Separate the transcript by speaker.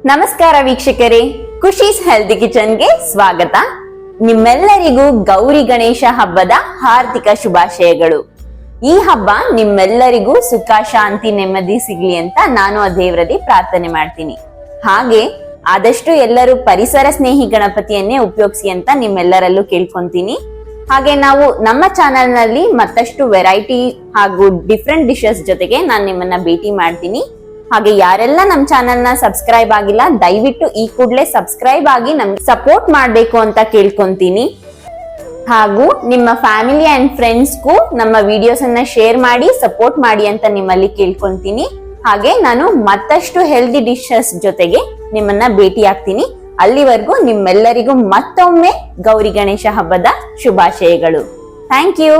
Speaker 1: ನಮಸ್ಕಾರ ವೀಕ್ಷಕರೇ, ಖುಷೀಸ್ ಹೆಲ್ದಿ ಕಿಚನ್ಗೆ ಸ್ವಾಗತ. ನಿಮ್ಮೆಲ್ಲರಿಗೂ ಗೌರಿ ಗಣೇಶ ಹಬ್ಬದ ಹಾರ್ದಿಕ ಶುಭಾಶಯಗಳು. ಈ ಹಬ್ಬ ನಿಮ್ಮೆಲ್ಲರಿಗೂ ಸುಖ, ಶಾಂತಿ, ನೆಮ್ಮದಿ ಸಿಗ್ಲಿ ಅಂತ ನಾನು ಆ ದೇವರಲ್ಲಿ ಪ್ರಾರ್ಥನೆ ಮಾಡ್ತೀನಿ. ಹಾಗೆ ಆದಷ್ಟು ಎಲ್ಲರೂ ಪರಿಸರ ಸ್ನೇಹಿ ಗಣಪತಿಯನ್ನೇ ಉಪಯೋಗಿಸಿ ಅಂತ ನಿಮ್ಮೆಲ್ಲರಲ್ಲೂ ಕೇಳ್ಕೊಂತೀನಿ. ಹಾಗೆ ನಾವು ನಮ್ಮ ಚಾನೆಲ್ ನಲ್ಲಿ ಮತ್ತಷ್ಟು ವೆರೈಟಿ ಹಾಗೂ ಡಿಫ್ರೆಂಟ್ ಡಿಶಸ್ ಜೊತೆಗೆ ನಾನು ನಿಮ್ಮನ್ನ ಭೇಟಿ ಮಾಡ್ತೀನಿ. ಹಾಗೆ ಯಾರೆಲ್ಲ ನಮ್ಮ ಚಾನೆಲ್ ನ ಸಬ್ಸ್ಕ್ರೈಬ್ ಆಗಿಲ್ಲ, ದಯವಿಟ್ಟು ಈ ಕೂಡಲೇ ಸಬ್ಸ್ಕ್ರೈಬ್ ಆಗಿ ನಮ್ಗೆ ಸಪೋರ್ಟ್ ಮಾಡ್ಬೇಕು ಅಂತ ಕೇಳ್ಕೊಂತೀನಿ. ಹಾಗೂ ನಿಮ್ಮ ಫ್ಯಾಮಿಲಿ ಅಂಡ್ ಫ್ರೆಂಡ್ಸ್ಗೂ ನಮ್ಮ ವಿಡಿಯೋಸ್ ಅನ್ನ ಶೇರ್ ಮಾಡಿ ಸಪೋರ್ಟ್ ಮಾಡಿ ಅಂತ ನಿಮ್ಮಲ್ಲಿ ಕೇಳ್ಕೊಂತೀನಿ. ಹಾಗೆ ನಾನು ಮತ್ತಷ್ಟು ಹೆಲ್ದಿ ಡಿಶಸ್ ಜೊತೆಗೆ ನಿಮ್ಮನ್ನ ಭೇಟಿ ಆಗ್ತೀನಿ. ಅಲ್ಲಿವರೆಗೂ ನಿಮ್ಮೆಲ್ಲರಿಗೂ ಮತ್ತೊಮ್ಮೆ ಗೌರಿ ಗಣೇಶ ಹಬ್ಬದ ಶುಭಾಶಯಗಳು. Thank you.